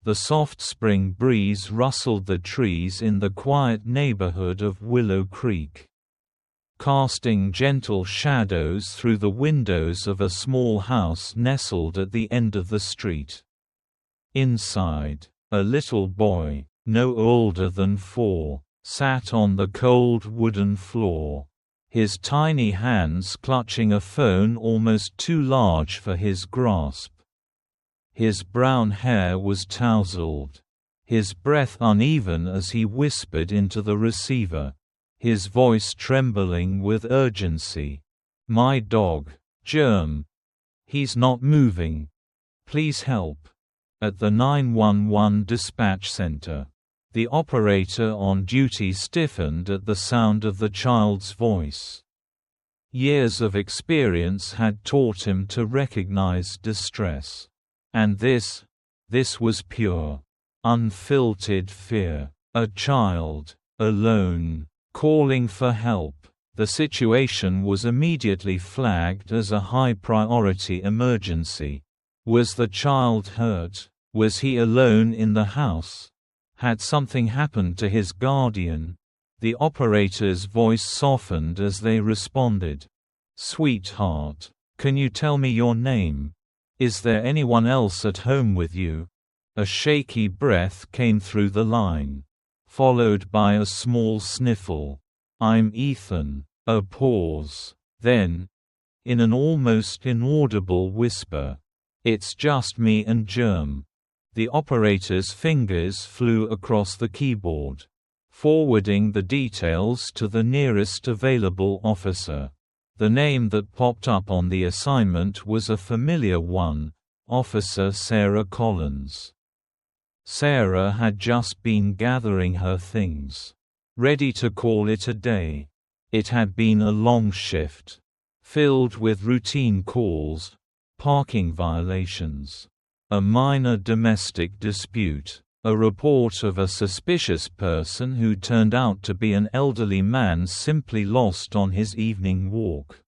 The soft spring breeze rustled the trees in the quiet neighborhood of Willow Creek, casting gentle shadows through the windows of a small house nestled at the end of the street. Inside, a little boy, no older than 4, sat on the cold wooden floor, his tiny hands clutching a phone almost too large for his grasp. His brown hair was tousled, his breath uneven as he whispered into the receiver, his voice trembling with urgency. "My dog, Germ. He's not moving. Please help." At the 911 dispatch center, the operator on duty stiffened at the sound of the child's voice. Years of experience had taught him to recognize distress. And this was pure, unfiltered fear. A child, alone, calling for help. The situation was immediately flagged as a high-priority emergency. Was the child hurt? Was he alone in the house? Had something happened to his guardian? The operator's voice softened as they responded. "Sweetheart, can you tell me your name? Is there anyone else at home with you?" A shaky breath came through the line, followed by a small sniffle. "I'm Ethan." A pause. Then, in an almost inaudible whisper, "It's just me and Germ." The operator's fingers flew across the keyboard, forwarding the details to the nearest available officer. The name that popped up on the assignment was a familiar one, Officer Sarah Collins. Sarah had just been gathering her things, ready to call it a day. It had been a long shift, filled with routine calls, parking violations, a minor domestic dispute, a report of a suspicious person who turned out to be an elderly man simply lost on his evening walk.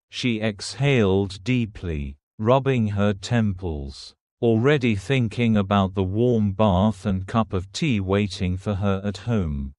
She exhaled deeply, rubbing her temples, already thinking about the warm bath and cup of tea waiting for her at home.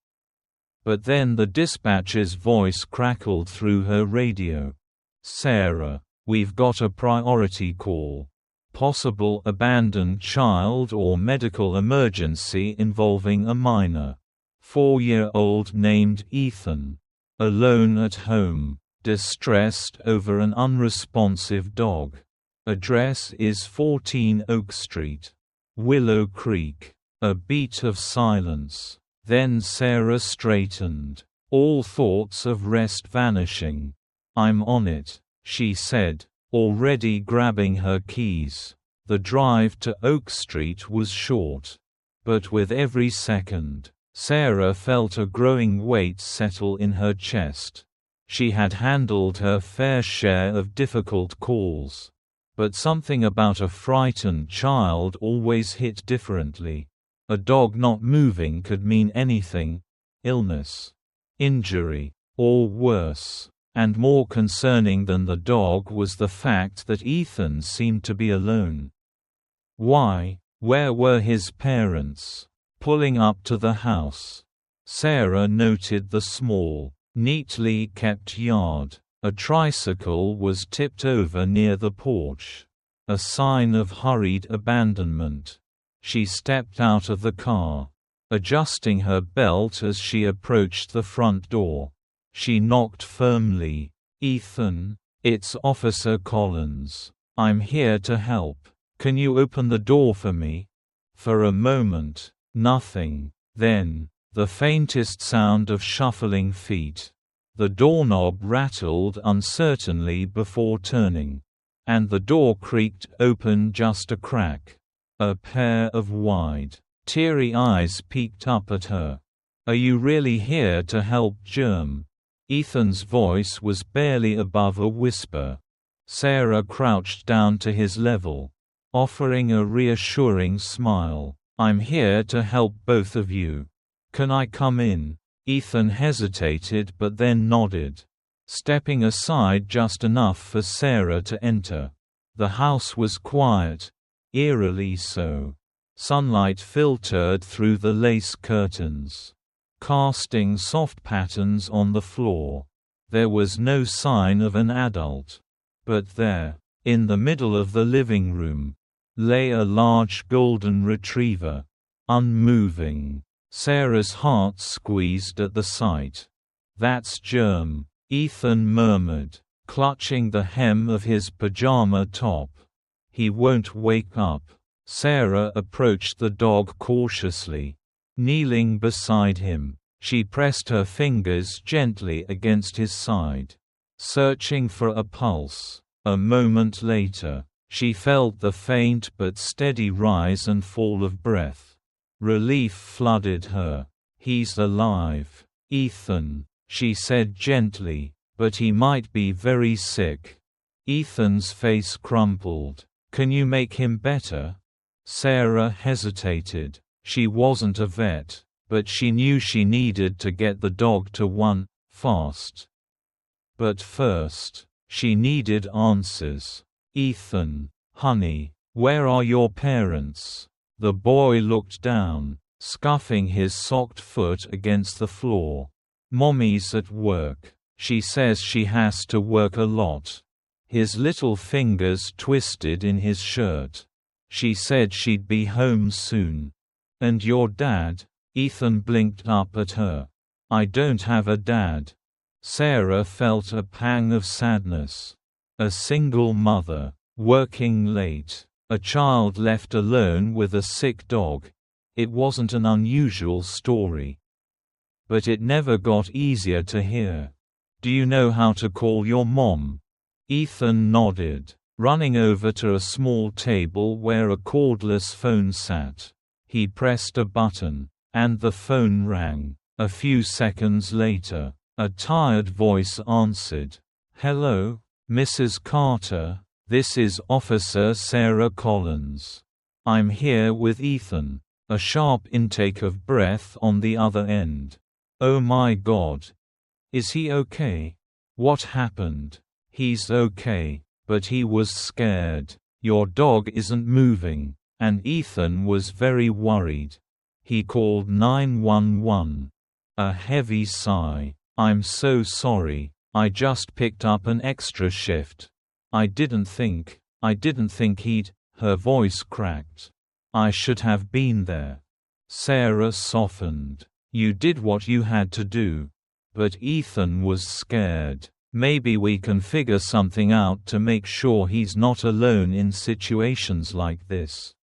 But then the dispatcher's voice crackled through her radio. "Sarah, we've got a priority call. Possible abandoned child or medical emergency involving a minor. 4-year-old named Ethan. Alone at home. Distressed over an unresponsive dog. Address is 14 Oak Street. Willow Creek." A beat of silence. Then Sarah straightened, all thoughts of rest vanishing. "I'm on it," she said, already grabbing her keys. The drive to Oak Street was short. But with every second, Sarah felt a growing weight settle in her chest. She had handled her fair share of difficult calls. But something about a frightened child always hit differently. A dog not moving could mean anything: illness, injury, or worse. And more concerning than the dog was the fact that Ethan seemed to be alone. Why? Where were his parents? Pulling up to the house, Sarah noted the small, neatly kept yard. A tricycle was tipped over near the porch, a sign of hurried abandonment. She stepped out of the car, adjusting her belt as she approached the front door. She knocked firmly. "Ethan, it's Officer Collins. I'm here to help. Can you open the door for me?" For a moment, nothing. Then, the faintest sound of shuffling feet. The doorknob rattled uncertainly before turning, and the door creaked open just a crack. A pair of wide, teary eyes peeked up at her. "Are you really here to help Germ?" Ethan's voice was barely above a whisper. Sarah crouched down to his level, offering a reassuring smile. "I'm here to help both of you. Can I come in?" Ethan hesitated but then nodded, stepping aside just enough for Sarah to enter. The house was quiet, eerily so. Sunlight filtered through the lace curtains, casting soft patterns on the floor. There was no sign of an adult. But there, in the middle of the living room, lay a large golden retriever, unmoving. Sarah's heart squeezed at the sight. "That's Germ," Ethan murmured, clutching the hem of his pajama top. "He won't wake up." Sarah approached the dog cautiously. Kneeling beside him, she pressed her fingers gently against his side, searching for a pulse. A moment later, she felt the faint but steady rise and fall of breath. Relief flooded her. "He's alive, Ethan," she said gently, "but he might be very sick." Ethan's face crumpled. "Can you make him better?" Sarah hesitated. She wasn't a vet, but she knew she needed to get the dog to one, fast. But first, she needed answers. "Ethan, honey, where are your parents?" The boy looked down, scuffing his socked foot against the floor. "Mommy's at work. She says she has to work a lot." His little fingers twisted in his shirt. "She said she'd be home soon." "And your dad?" Ethan blinked up at her. "I don't have a dad." Sarah felt a pang of sadness. A single mother, working late, a child left alone with a sick dog. It wasn't an unusual story. But it never got easier to hear. "Do you know how to call your mom?" Ethan nodded, running over to a small table where a cordless phone sat. He pressed a button, and the phone rang. A few seconds later, a tired voice answered. "Hello, Mrs. Carter, this is Officer Sarah Collins. I'm here with Ethan." A sharp intake of breath on the other end. "Oh my God. Is he okay? What happened?" "He's okay, but he was scared. Your dog isn't moving." And Ethan was very worried. He called 911. A heavy sigh. "I'm so sorry. I just picked up an extra shift. I didn't think he'd." Her voice cracked. "I should have been there." Sarah softened. "You did what you had to do." But Ethan was scared. "Maybe we can figure something out to make sure he's not alone in situations like this."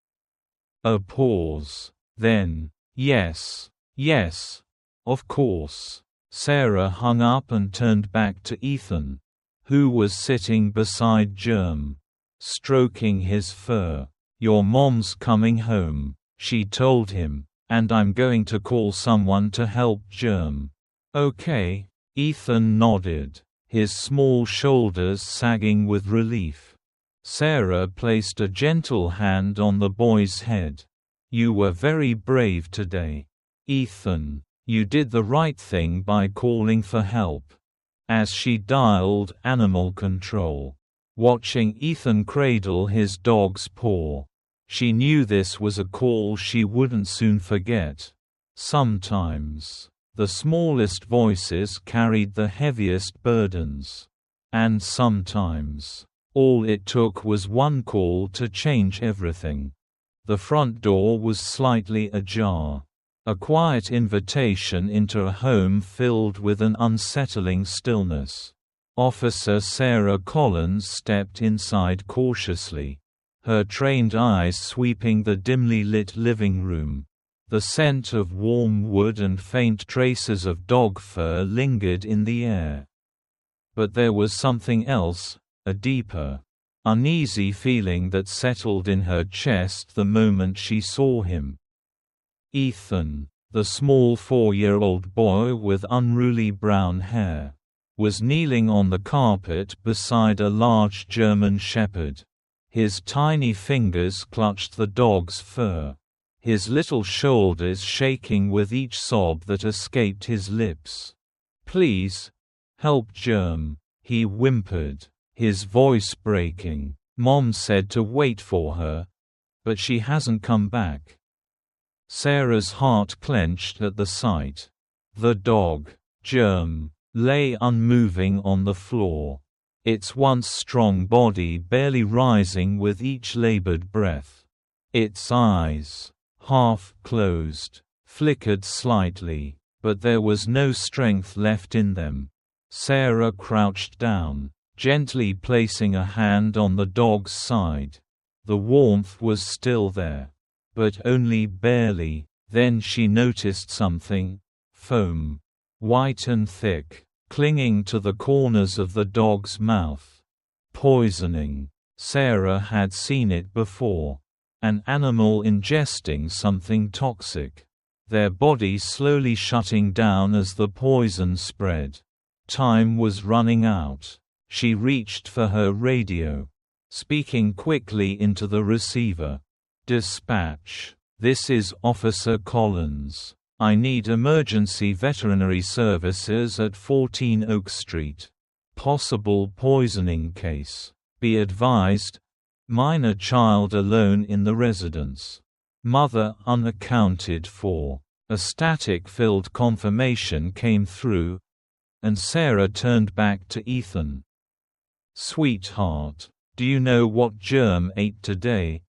A pause. Then, "Yes, yes, of course." Sarah hung up and turned back to Ethan, who was sitting beside Germ, stroking his fur. "Your mom's coming home," she told him, "and I'm going to call someone to help Germ." "Okay." Ethan nodded, his small shoulders sagging with relief. Sarah placed a gentle hand on the boy's head. "You were very brave today, Ethan. You did the right thing by calling for help." As she dialed animal control, watching Ethan cradle his dog's paw, she knew this was a call she wouldn't soon forget. Sometimes, the smallest voices carried the heaviest burdens. And sometimes, all it took was one call to change everything. The front door was slightly ajar. A quiet invitation into a home filled with an unsettling stillness. Officer Sarah Collins stepped inside cautiously, her trained eyes sweeping the dimly lit living room. The scent of warm wood and faint traces of dog fur lingered in the air. But there was something else, a deeper, uneasy feeling that settled in her chest the moment she saw him. Ethan, the small 4-year-old boy with unruly brown hair, was kneeling on the carpet beside a large German shepherd. His tiny fingers clutched the dog's fur, his little shoulders shaking with each sob that escaped his lips. "Please, help Germ," he whimpered, his voice breaking. "Mom said to wait for her, but she hasn't come back." Sarah's heart clenched at the sight. The dog, Germ, lay unmoving on the floor, its once strong body barely rising with each labored breath. Its eyes, half closed, flickered slightly, but there was no strength left in them. Sarah crouched down, gently placing a hand on the dog's side. The warmth was still there, but only barely. Then she noticed something: foam, white and thick, clinging to the corners of the dog's mouth. Poisoning. Sarah had seen it before. An animal ingesting something toxic. Their body slowly shutting down as the poison spread. Time was running out. She reached for her radio, speaking quickly into the receiver. "Dispatch. This is Officer Collins. I need emergency veterinary services at 14 Oak Street. Possible poisoning case. Be advised. Minor child alone in the residence. Mother unaccounted for." A static-filled confirmation came through, and Sarah turned back to Ethan. "Sweetheart, do you know what Germ ate today?"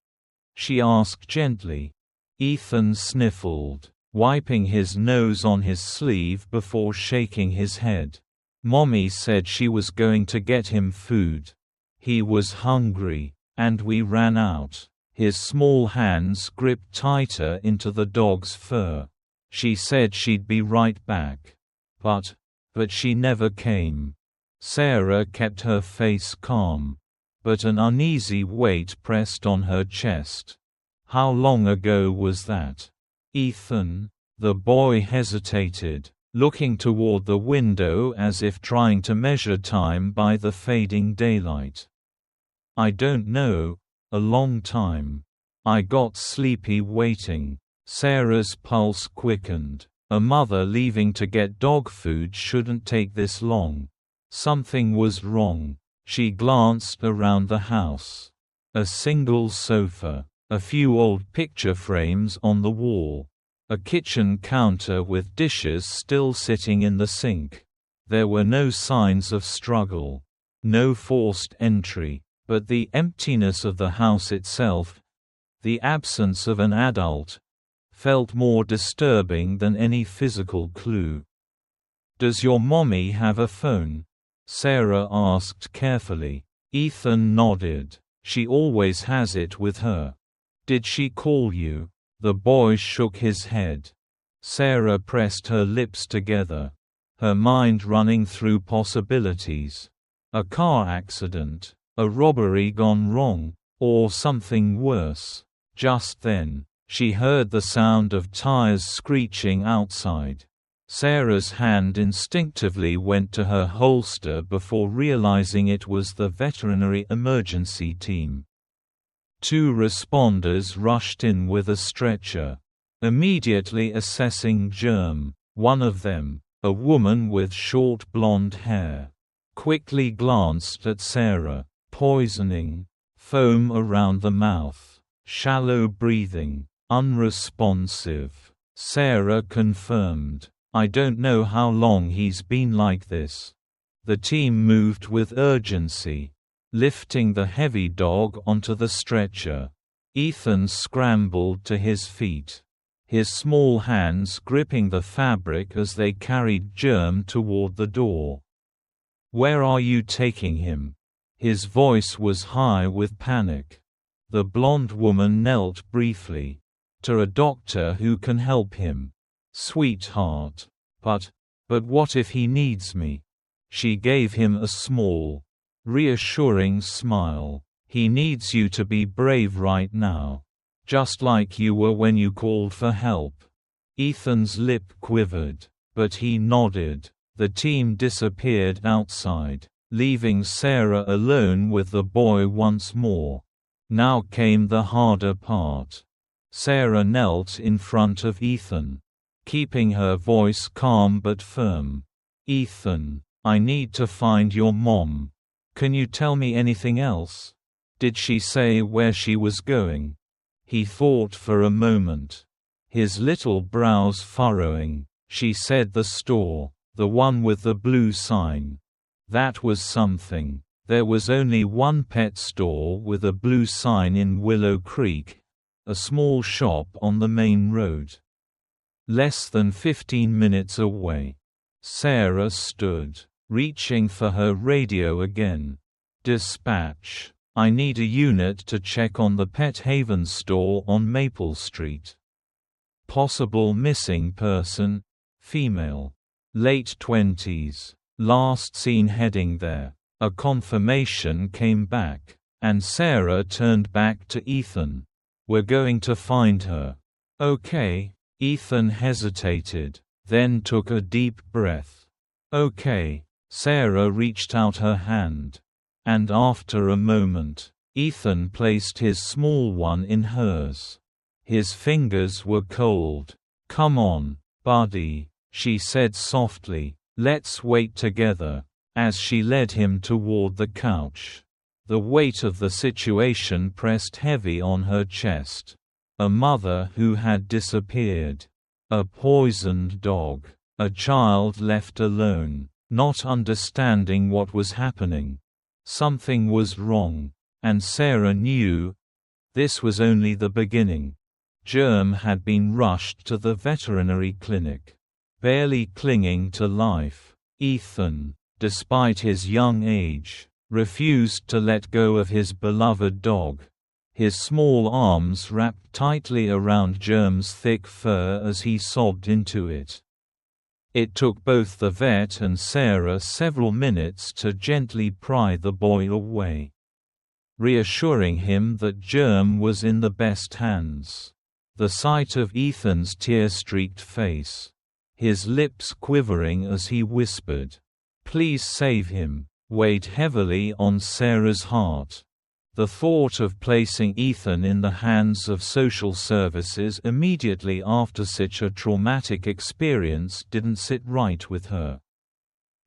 she asked gently. Ethan sniffled, wiping his nose on his sleeve before shaking his head. "Mommy said she was going to get him food. He was hungry, and we ran out." His small hands gripped tighter into the dog's fur. "She said she'd be right back. But she never came." Sarah kept her face calm, but an uneasy weight pressed on her chest. "How long ago was that?" "Ethan?" The boy hesitated, looking toward the window as if trying to measure time by the fading daylight. "I don't know. A long time. I got sleepy waiting." Sarah's pulse quickened. A mother leaving to get dog food shouldn't take this long. Something was wrong. She glanced around the house. A single sofa, a few old picture frames on the wall, a kitchen counter with dishes still sitting in the sink. There were no signs of struggle, no forced entry, but the emptiness of the house itself, the absence of an adult, felt more disturbing than any physical clue. "Does your mommy have a phone?" Sarah asked carefully. Ethan nodded. "She always has it with her." "Did she call you?" The boy shook his head. Sarah pressed her lips together, her mind running through possibilities. A car accident, a robbery gone wrong, or something worse. Just then, she heard the sound of tires screeching outside. Sarah's hand instinctively went to her holster before realizing it was the veterinary emergency team. 2 responders rushed in with a stretcher, immediately assessing Germ. One of them, a woman with short blonde hair, quickly glanced at Sarah. Poisoning, foam around the mouth, shallow breathing, unresponsive. Sarah confirmed. "I don't know how long he's been like this." The team moved with urgency, lifting the heavy dog onto the stretcher. Ethan scrambled to his feet, his small hands gripping the fabric as they carried Germ toward the door. "Where are you taking him?" His voice was high with panic. The blonde woman knelt briefly. "To a doctor who can help him." "Sweetheart. But what if he needs me?" She gave him a small, reassuring smile. "He needs you to be brave right now. Just like you were when you called for help." Ethan's lip quivered, but he nodded. The team disappeared outside, leaving Sarah alone with the boy once more. Now came the harder part. Sarah knelt in front of Ethan, keeping her voice calm but firm. "Ethan, I need to find your mom. Can you tell me anything else? Did she say where she was going?" He thought for a moment. his little brows furrowing. She said the store, the one with the blue sign. That was something. There was only one pet store with a blue sign in Willow Creek, a small shop on the main road. Less than 15 minutes away. Sarah stood, reaching for her radio again. Dispatch. I need a unit to check on the Pet Haven store on Maple Street. Possible missing person, female. Late 20s. Last seen heading there. A confirmation came back, and Sarah turned back to Ethan. We're going to find her. Okay. Ethan hesitated, then took a deep breath. Okay. Sarah reached out her hand. And after a moment, Ethan placed his small one in hers. His fingers were cold. Come on, buddy, she said softly. Let's wait together. As she led him toward the couch. The weight of the situation pressed heavy on her chest. A mother who had disappeared. A poisoned dog. A child left alone, not understanding what was happening. Something was wrong, and Sarah knew. This was only the beginning. Germ had been rushed to the veterinary clinic. Barely clinging to life, Ethan, despite his young age, refused to let go of his beloved dog. His small arms wrapped tightly around Germ's thick fur as he sobbed into it. It took both the vet and Sarah several minutes to gently pry the boy away, reassuring him that Germ was in the best hands. The sight of Ethan's tear-streaked face, his lips quivering as he whispered, "Please save him," weighed heavily on Sarah's heart. The thought of placing Ethan in the hands of social services immediately after such a traumatic experience didn't sit right with her.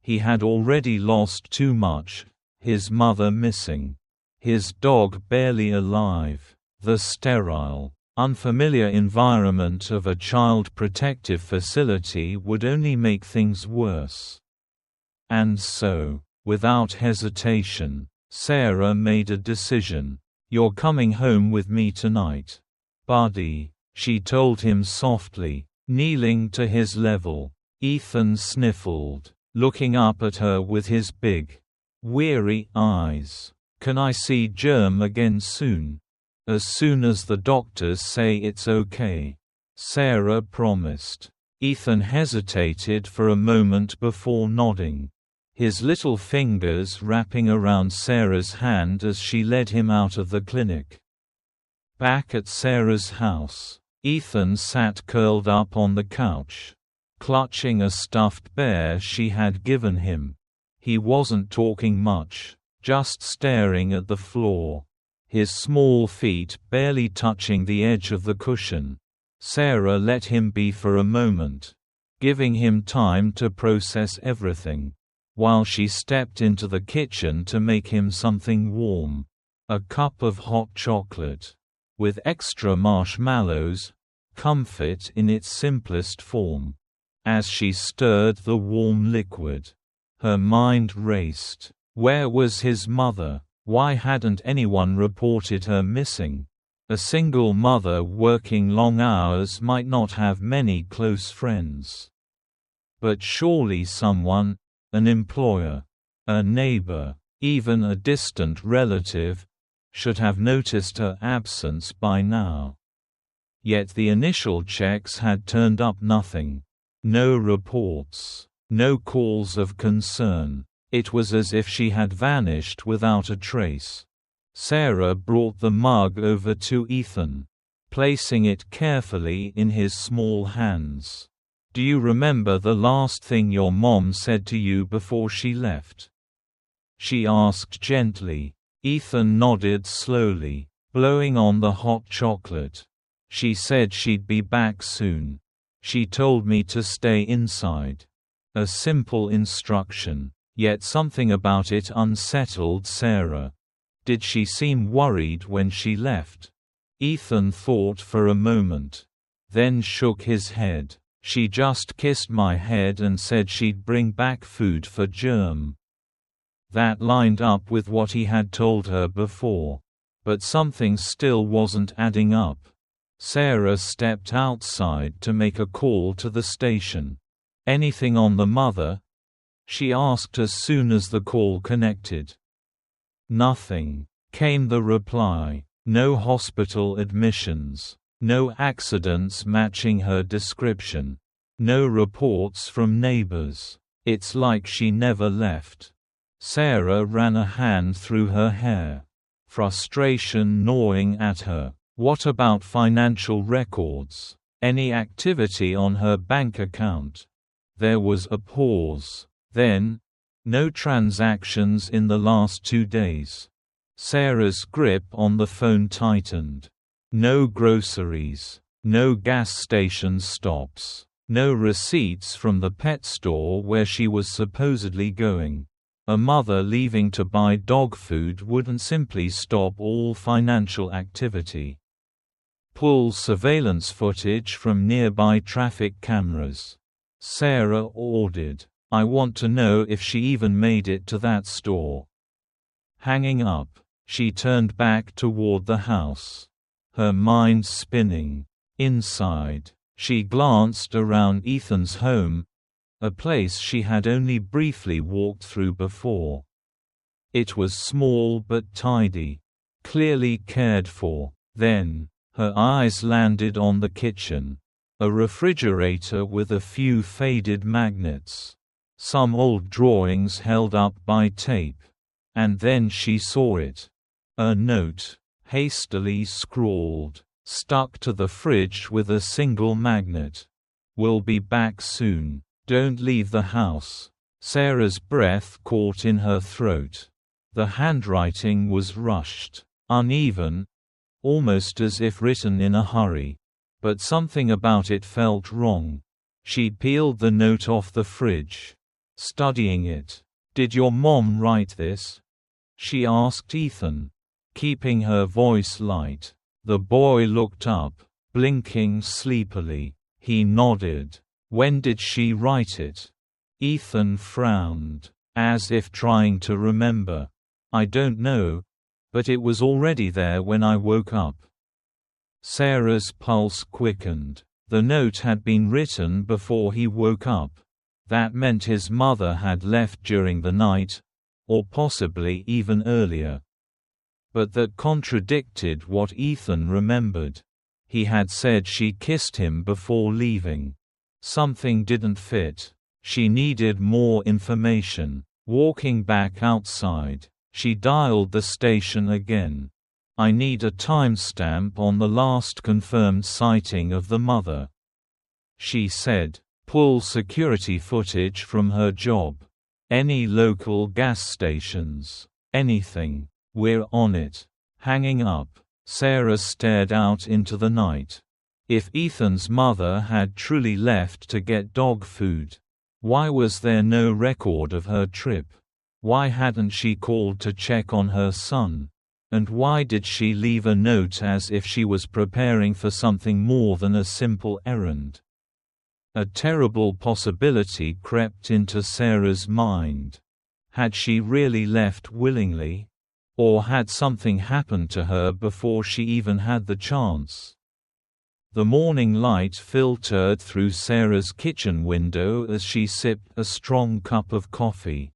He had already lost too much, his mother missing, his dog barely alive, the sterile, unfamiliar environment of a child protective facility would only make things worse. And so, without hesitation, Sarah made a decision. "You're coming home with me tonight, buddy," she told him softly, kneeling to his level. Ethan sniffled, looking up at her with his big, weary eyes. "Can I see Germ again soon?" "As soon as the doctors say it's okay," Sarah promised. Ethan hesitated for a moment before nodding, his little fingers wrapping around Sarah's hand as she led him out of the clinic. Back at Sarah's house, Ethan sat curled up on the couch, clutching a stuffed bear she had given him. He wasn't talking much, just staring at the floor, his small feet barely touching the edge of the cushion. Sarah let him be for a moment, giving him time to process everything, while she stepped into the kitchen to make him something warm. A cup of hot chocolate, with extra marshmallows, comfort in its simplest form. As she stirred the warm liquid, her mind raced. Where was his mother? Why hadn't anyone reported her missing? A single mother working long hours might not have many close friends. But surely someone, an employer, a neighbor, even a distant relative, should have noticed her absence by now. Yet the initial checks had turned up nothing. No reports, no calls of concern. It was as if she had vanished without a trace. Sarah brought the mug over to Ethan, placing it carefully in his small hands. "Do you remember the last thing your mom said to you before she left?" she asked gently. Ethan nodded slowly, blowing on the hot chocolate. "She said she'd be back soon. She told me to stay inside." A simple instruction. Yet something about it unsettled Sarah. Did she seem worried when she left? Ethan thought for a moment. then shook his head. She just kissed my head and said she'd bring back food for Germ. That lined up with what he had told her before. But something still wasn't adding up. Sarah stepped outside to make a call to the station. "Anything on the mother?" she asked as soon as the call connected. "Nothing," came the reply. "No hospital admissions. No accidents matching her description. No reports from neighbors. It's like she never left." Sarah ran a hand through her hair. Frustration gnawing at her. What about financial records? Any activity on her bank account? There was a pause. Then, no transactions in the last 2 days. Sarah's grip on the phone tightened. No groceries. No gas station stops. No receipts from the pet store where she was supposedly going. A mother leaving to buy dog food wouldn't simply stop all financial activity. Pull surveillance footage from nearby traffic cameras. Sarah ordered. "I want to know if she even made it to that store." Hanging up, she turned back toward the house. Her mind spinning. Inside, she glanced around Ethan's home, a place she had only briefly walked through before. It was small but tidy, clearly cared for. Then, her eyes landed on the kitchen. A refrigerator with a few faded magnets. Some old drawings held up by tape. And then she saw it. A note, hastily scrawled, stuck to the fridge with a single magnet. "We'll be back soon. Don't leave the house." Sarah's breath caught in her throat. The handwriting was rushed, uneven, almost as if written in a hurry. But something about it felt wrong. She peeled the note off the fridge, studying it. "Did your mom write this?" she asked Ethan, keeping her voice light. The boy looked up, blinking sleepily. He nodded. "When did she write it?" Ethan frowned, as if trying to remember. "I don't know. But it was already there when I woke up." Sarah's pulse quickened. The note had been written before he woke up. That meant his mother had left during the night, or possibly even earlier. But that contradicted what Ethan remembered. He had said she kissed him before leaving. Something didn't fit. She needed more information. Walking back outside, she dialed the station again. "I need a timestamp on the last confirmed sighting of the mother," she said. "Pull security footage from her job. Any local gas stations. Anything. We're on it." Hanging up, Sarah stared out into the night. If Ethan's mother had truly left to get dog food, why was there no record of her trip? Why hadn't she called to check on her son? And why did she leave a note as if she was preparing for something more than a simple errand? A terrible possibility crept into Sarah's mind. Had she really left willingly? Or had something happened to her before she even had the chance? The morning light filtered through Sarah's kitchen window as she sipped a strong cup of coffee.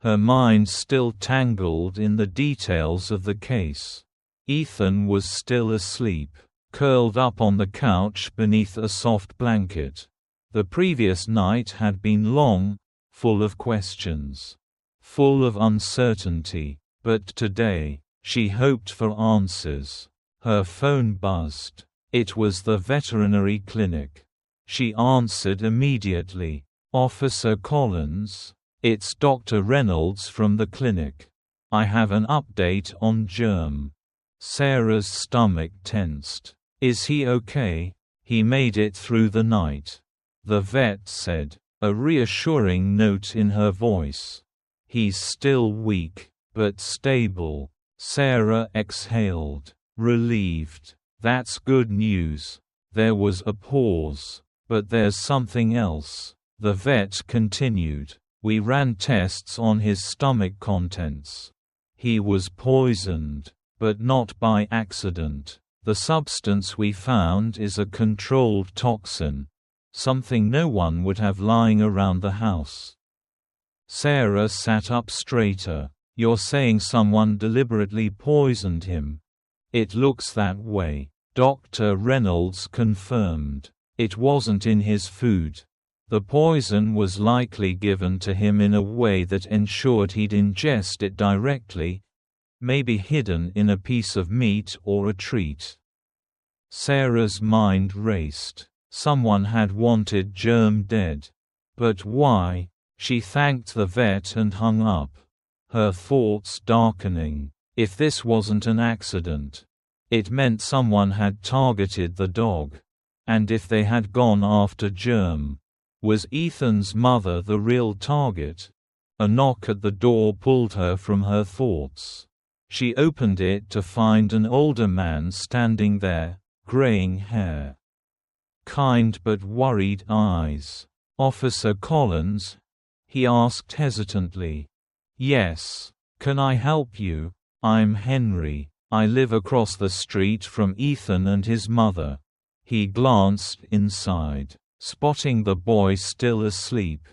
Her mind still tangled in the details of the case. Ethan was still asleep, curled up on the couch beneath a soft blanket. The previous night had been long, full of questions, full of uncertainty. But today, she hoped for answers. Her phone buzzed. It was the veterinary clinic. She answered immediately. "Officer Collins? It's Dr. Reynolds from the clinic. I have an update on Germ." Sarah's stomach tensed. "Is he okay? He made it through the night," the vet said, a reassuring note in her voice. "He's still weak, but stable." Sarah exhaled, relieved. "That's good news." There was a pause. "But there's something else," the vet continued. "We ran tests on his stomach contents. He was poisoned, but not by accident. The substance we found is a controlled toxin, something no one would have lying around the house." Sarah sat up straighter. "You're saying someone deliberately poisoned him?" "It looks that way," Dr. Reynolds confirmed. "It wasn't in his food. The poison was likely given to him in a way that ensured he'd ingest it directly, maybe hidden in a piece of meat or a treat." Sarah's mind raced. Someone had wanted Germ dead. But why? She thanked the vet and hung up, her thoughts darkening. If this wasn't an accident, it meant someone had targeted the dog. And if they had gone after Germ, was Ethan's mother the real target? A knock at the door pulled her from her thoughts. She opened it to find an older man standing there, graying hair, kind but worried eyes. "Officer Collins?" he asked hesitantly. "Yes. Can I help you? I'm Henry. I live across the street from Ethan and his mother." He glanced inside, spotting the boy still asleep.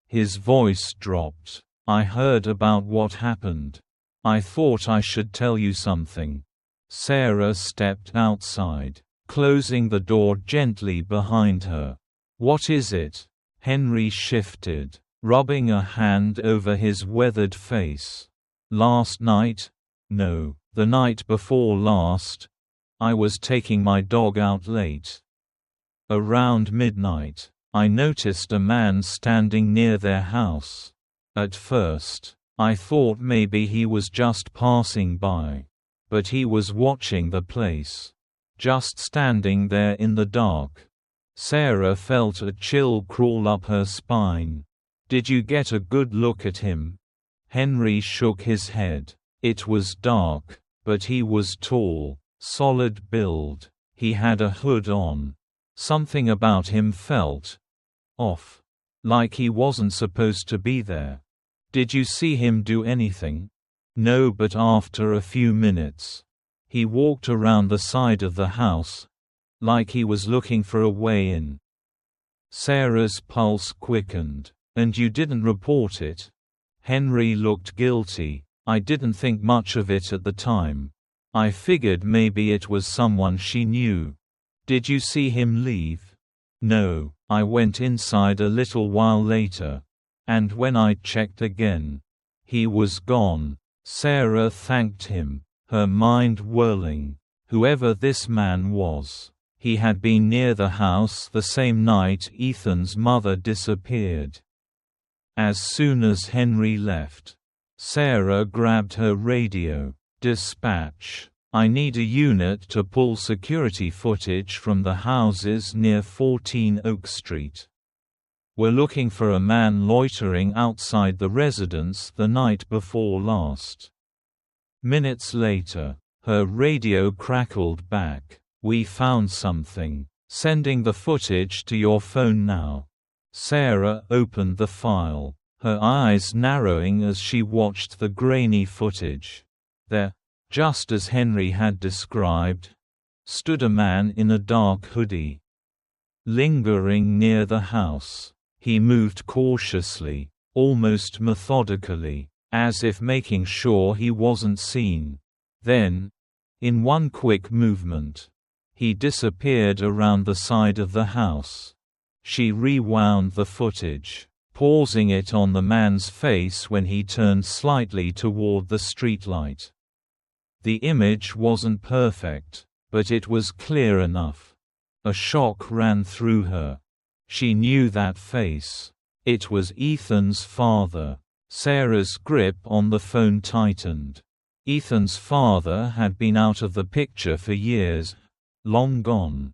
His voice dropped. "I heard about what happened. I thought I should tell you something." Sarah stepped outside, closing the door gently behind her. "What is it?" Henry shifted, rubbing a hand over his weathered face. "Last night? No, the night before last. I was taking my dog out late. Around midnight, I noticed a man standing near their house. At first, I thought maybe he was just passing by. But he was watching the place. Just standing there in the dark." Sarah felt a chill crawl up her spine. "Did you get a good look at him?" Henry shook his head. "It was dark, but he was tall, solid build. He had a hood on. Something about him felt off. Like he wasn't supposed to be there." "Did you see him do anything?" "No, but after a few minutes, he walked around the side of the house, like he was looking for a way in." Sarah's pulse quickened. "And you didn't report it?" Henry looked guilty. "I didn't think much of it at the time. I figured maybe it was someone she knew." "Did you see him leave?" "No, I went inside a little while later. And when I checked again, he was gone." Sarah thanked him, her mind whirling. Whoever this man was, he had been near the house the same night Ethan's mother disappeared. As soon as Henry left, Sarah grabbed her radio. "Dispatch. I need a unit to pull security footage from the houses near 14 Oak Street. We're looking for a man loitering outside the residence the night before last." Minutes later, her radio crackled back. "We found something. Sending the footage to your phone now." Sarah opened the file, her eyes narrowing as she watched the grainy footage. There, just as Henry had described, stood a man in a dark hoodie, lingering near the house. He moved cautiously, almost methodically, as if making sure he wasn't seen. Then, in one quick movement, he disappeared around the side of the house. She rewound the footage, pausing it on the man's face when he turned slightly toward the streetlight. The image wasn't perfect, but it was clear enough. A shock ran through her. She knew that face. It was Ethan's father. Sarah's grip on the phone tightened. Ethan's father had been out of the picture for years, long gone.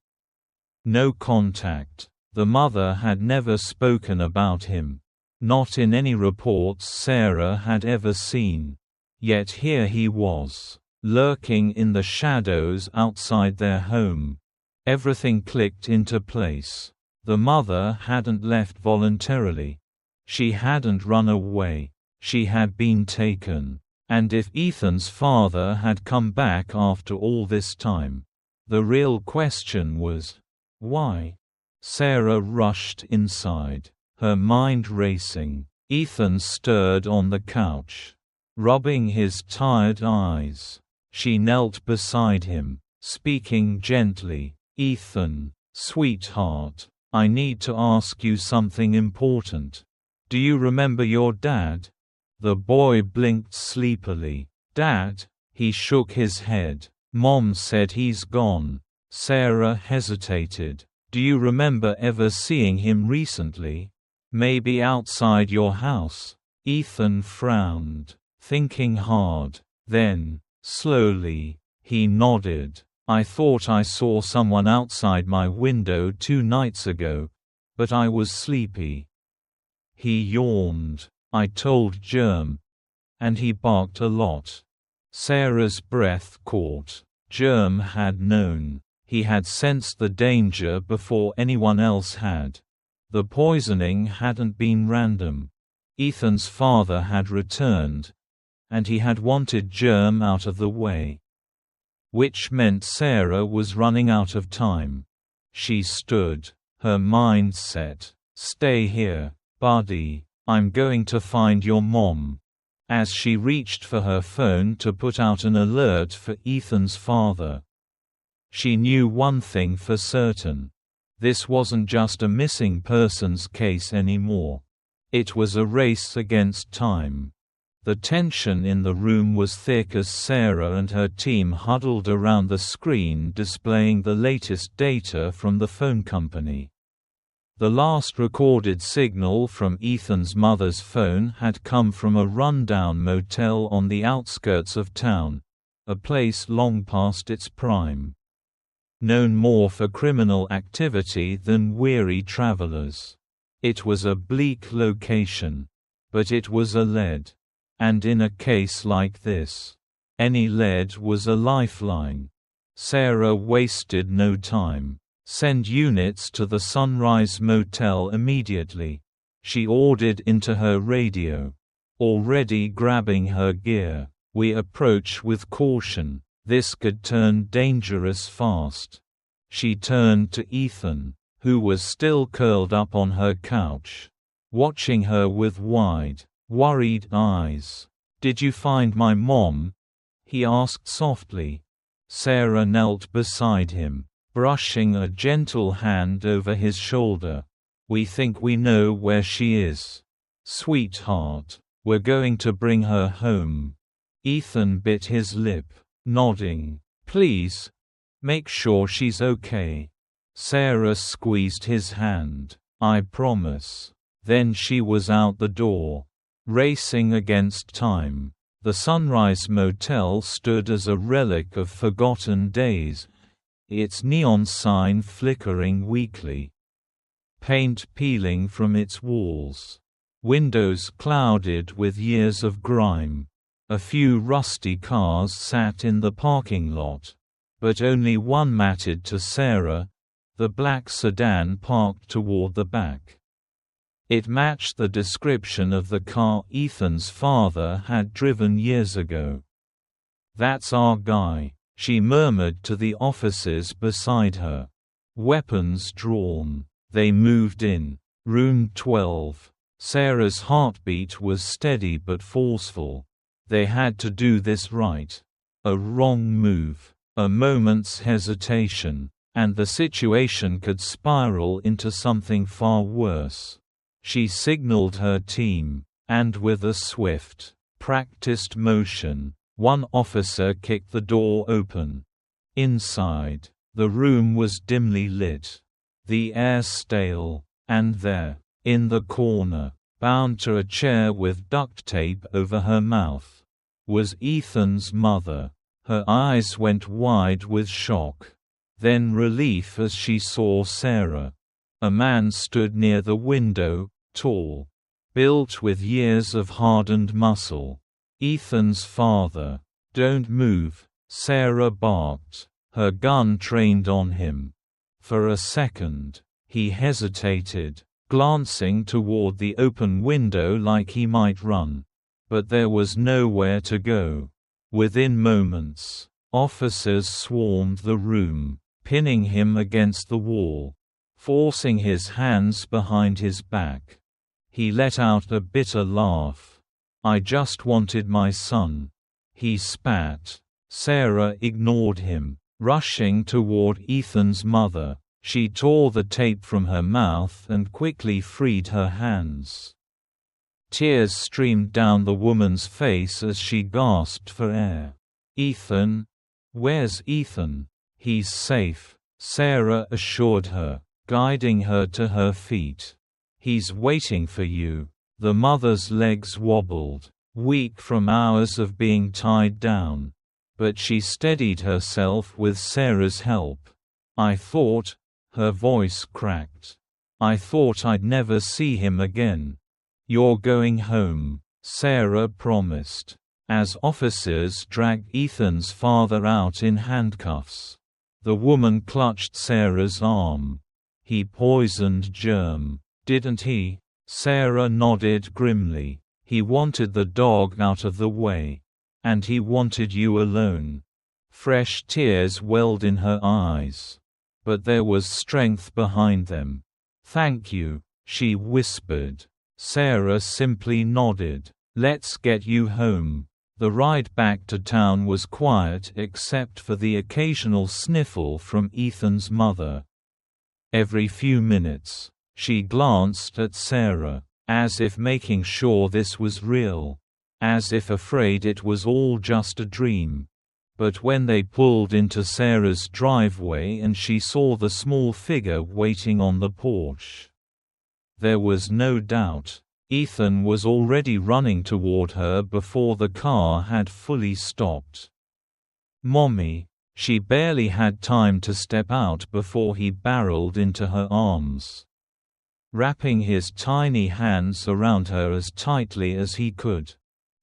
No contact. The mother had never spoken about him. Not in any reports Sarah had ever seen. Yet here he was, lurking in the shadows outside their home. Everything clicked into place. The mother hadn't left voluntarily. She hadn't run away. She had been taken. And if Ethan's father had come back after all this time, the real question was, why? Sarah rushed inside, her mind racing. Ethan stirred on the couch, rubbing his tired eyes. She knelt beside him, speaking gently. "Ethan, sweetheart, I need to ask you something important. Do you remember your dad?" The boy blinked sleepily. "Dad?" He shook his head. "Mom said he's gone." Sarah hesitated. "Do you remember ever seeing him recently? Maybe outside your house?" Ethan frowned, thinking hard. Then, slowly, he nodded. "I thought I saw someone outside my window 2 nights ago, but I was sleepy." He yawned. "I told Germ. And he barked a lot." Sarah's breath caught. Germ had known. He had sensed the danger before anyone else had. The poisoning hadn't been random. Ethan's father had returned, and he had wanted Germ out of the way. Which meant Sarah was running out of time. She stood, her mind set. "Stay here, buddy. I'm going to find your mom." As she reached for her phone to put out an alert for Ethan's father, she knew one thing for certain. This wasn't just a missing persons case anymore. It was a race against time. The tension in the room was thick as Sarah and her team huddled around the screen displaying the latest data from the phone company. The last recorded signal from Ethan's mother's phone had come from a rundown motel on the outskirts of town, a place long past its prime. Known more for criminal activity than weary travelers. It was a bleak location. But it was a lead. And in a case like this, any lead was a lifeline. Sarah wasted no time. "Send units to the Sunrise Motel immediately," she ordered into her radio. Already grabbing her gear, "We approach with caution. This could turn dangerous fast." She turned to Ethan, who was still curled up on her couch, watching her with wide, worried eyes. "Did you find my mom?" he asked softly. Sarah knelt beside him, brushing a gentle hand over his shoulder. "We think we know where she is. Sweetheart, we're going to bring her home." Ethan bit his lip, nodding. "Please, make sure she's okay." Sarah squeezed his hand. "I promise." Then she was out the door, racing against time. The Sunrise Motel stood as a relic of forgotten days, its neon sign flickering weakly, paint peeling from its walls, windows clouded with years of grime. A few rusty cars sat in the parking lot, but only one mattered to Sarah, the black sedan parked toward the back. It matched the description of the car Ethan's father had driven years ago. "That's our guy," she murmured to the officers beside her. Weapons drawn. They moved in. Room 12. Sarah's heartbeat was steady but forceful. They had to do this right. A wrong move, a moment's hesitation, and the situation could spiral into something far worse. She signaled her team, and with a swift, practiced motion, one officer kicked the door open. Inside, the room was dimly lit, the air stale, and there, in the corner, bound to a chair with duct tape over her mouth, was Ethan's mother. Her eyes went wide with shock, then relief as she saw Sarah. A man stood near the window, tall, built with years of hardened muscle. Ethan's father. "Don't move," Sarah barked, her gun trained on him. For a second, he hesitated, glancing toward the open window like he might run. But there was nowhere to go. Within moments, officers swarmed the room, pinning him against the wall, forcing his hands behind his back. He let out a bitter laugh. "I just wanted my son," he spat. Sarah ignored him, rushing toward Ethan's mother. She tore the tape from her mouth and quickly freed her hands. Tears streamed down the woman's face as she gasped for air. "Ethan? Where's Ethan?" "He's safe," Sarah assured her, guiding her to her feet. "He's waiting for you." The mother's legs wobbled, weak from hours of being tied down. But she steadied herself with Sarah's help. "I thought," her voice cracked, "I thought I'd never see him again." "You're going home," Sarah promised, as officers dragged Ethan's father out in handcuffs. The woman clutched Sarah's arm. "He poisoned Germ, didn't he?" Sarah nodded grimly. "He wanted the dog out of the way. And he wanted you alone." Fresh tears welled in her eyes. But there was strength behind them. "Thank you," she whispered. Sarah simply nodded. "Let's get you home." The ride back to town was quiet except for the occasional sniffle from Ethan's mother. Every few minutes, she glanced at Sarah, as if making sure this was real, as if afraid it was all just a dream. But when they pulled into Sarah's driveway and she saw the small figure waiting on the porch, there was no doubt. Ethan was already running toward her before the car had fully stopped. "Mommy." She barely had time to step out before he barreled into her arms, wrapping his tiny hands around her as tightly as he could.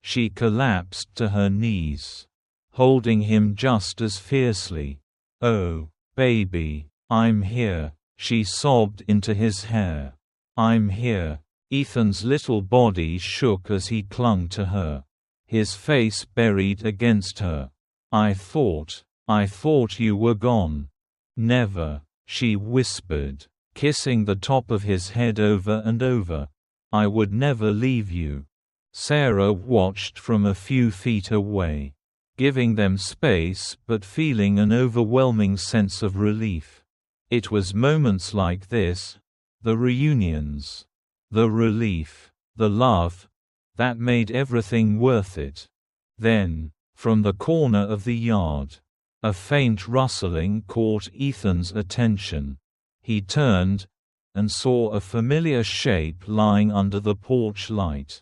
She collapsed to her knees, holding him just as fiercely. "Oh, baby, I'm here," she sobbed into his hair. "I'm here." Ethan's little body shook as he clung to her, his face buried against her. I thought you were gone." "Never," she whispered, kissing the top of his head over and over. "I would never leave you." Sarah watched from a few feet away, giving them space but feeling an overwhelming sense of relief. It was moments like this, the reunions, the relief, the love, that made everything worth it. Then, from the corner of the yard, a faint rustling caught Ethan's attention. He turned, and saw a familiar shape lying under the porch light.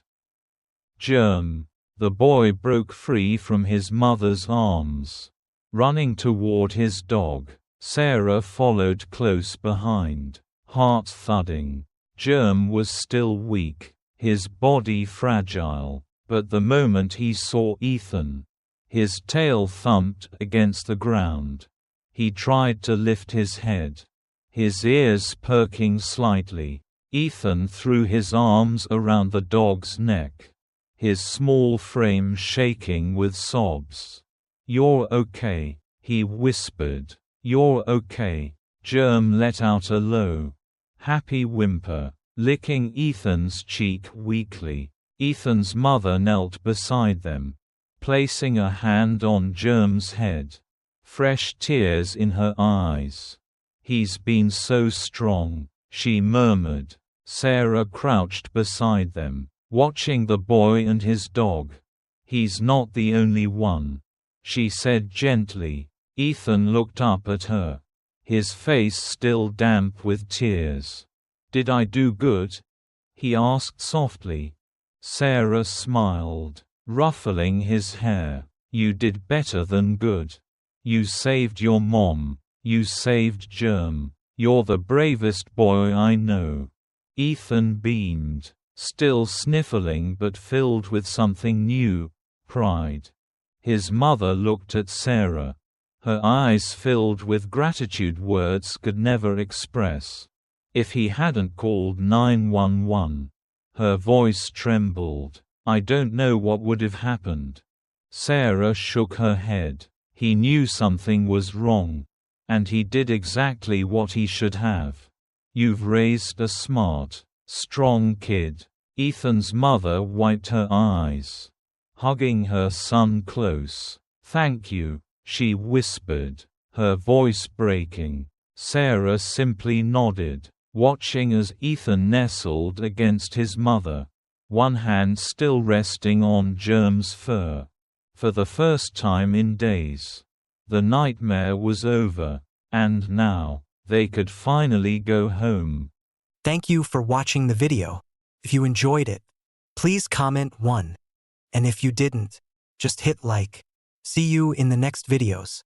Germ. The boy broke free from his mother's arms. Running toward his dog, Sarah followed close behind, heart thudding. Germ was still weak, his body fragile, but the moment he saw Ethan, his tail thumped against the ground. He tried to lift his head, his ears perking slightly. Ethan threw his arms around the dog's neck, his small frame shaking with sobs. "You're okay," he whispered. "You're okay." Germ let out a low, happy whimper, licking Ethan's cheek weakly. Ethan's mother knelt beside them, placing a hand on Germ's head, fresh tears in her eyes. "He's been so strong," she murmured. Sarah crouched beside them, watching the boy and his dog. "He's not the only one," she said gently. Ethan looked up at her, his face still damp with tears. "Did I do good?" he asked softly. Sarah smiled, ruffling his hair. "You did better than good. You saved your mom. You saved Germ. You're the bravest boy I know." Ethan beamed, still sniffling but filled with something new, pride. His mother looked at Sarah, Her eyes filled with gratitude words could never express. If he hadn't called 911. Her voice trembled. I don't know what would have happened. Sarah shook her head. He knew something was wrong. And he did exactly what he should have. You've raised a smart, strong kid. Ethan's mother wiped her eyes, hugging her son close. Thank you, she whispered, her voice breaking. Sarah simply nodded, watching as Ethan nestled against his mother, one hand still resting on Germ's fur. For the first time in days. The nightmare was over, and now, they could finally go home. Thank you for watching the video. If you enjoyed it, please comment 1. And if you didn't, just hit like. See you in the next videos.